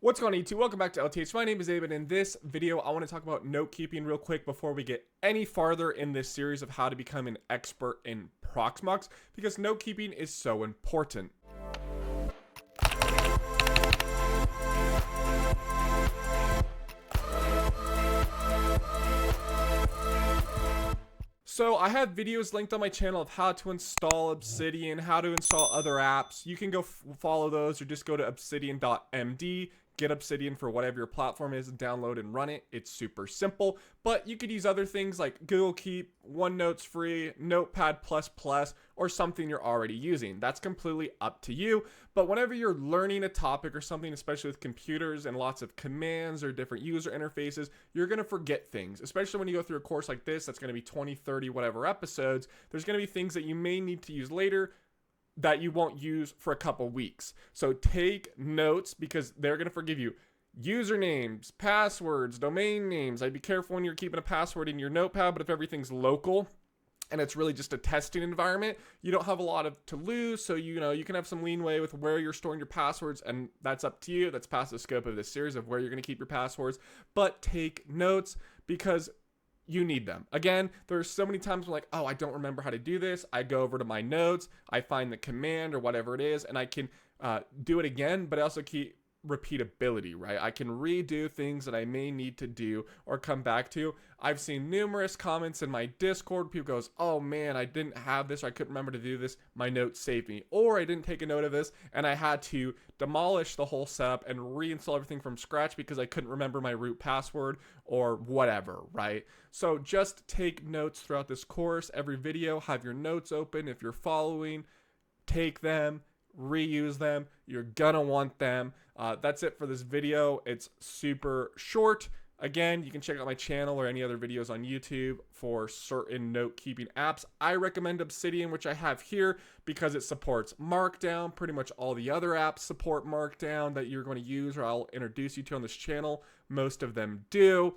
What's going on YouTube? Welcome back to LTH. My name is Abe, and in this video, I want to talk about note keeping real quick before we get any farther in this series of how to become an expert in Proxmox, because note keeping is so important. So I have videos linked on my channel of how to install Obsidian, how to install other apps. You can go follow those or just go to obsidian.md. Get Obsidian for whatever your platform is, download and run it. It's super simple, but you could use other things like Google Keep, OneNote's free, Notepad++, or something you're already using. That's completely up to you, but whenever you're learning a topic or something, especially with computers and lots of commands or different user interfaces, you're going to forget things, especially when you go through a course like this that's going to be 20, 30, whatever episodes. There's going to be things that you may need to use later that you won't use for a couple weeks. So take notes because they're going to forgive you. Usernames, passwords, domain names. I'd be careful when you're keeping a password in your notepad, but if everything's local and it's really just a testing environment, you don't have a lot to lose. So, you can have some leeway with where you're storing your passwords, and that's up to you. That's past the scope of this series of where you're going to keep your passwords. But take notes because you need them. Again, there's so many times I'm like, oh, I don't remember how to do this. I go over to my notes, I find the command or whatever it is, and I can do it again, but I also keep repeatability, right? I can redo things that I may need to do or come back to. I've seen numerous comments in my Discord. People goes, oh man, I didn't have this, or I couldn't remember to do this. My notes saved me. Or I didn't take a note of this and I had to demolish the whole setup and reinstall everything from scratch because I couldn't remember my root password or whatever, right? So just take notes throughout this course. Every video, have your notes open. If you're following, take them, reuse them. You're gonna want them. That's it for this video. It's super short. Again, you can check out my channel or any other videos on YouTube for certain note keeping apps. I recommend Obsidian, which I have here because it supports Markdown. Pretty much all the other apps support Markdown that you're going to use or I'll introduce you to on this channel. Most of them do.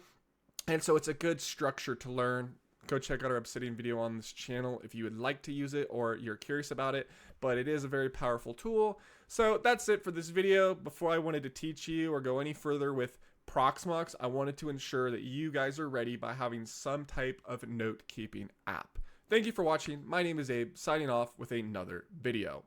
And so it's a good structure to learn. Go check out our Obsidian video on this channel if you would like to use it or you're curious about it, but it is a very powerful tool. So that's it for this video. Before I wanted to teach you or go any further with Proxmox, I wanted to ensure that you guys are ready by having some type of note-keeping app. Thank you for watching. My name is Abe, signing off with another video.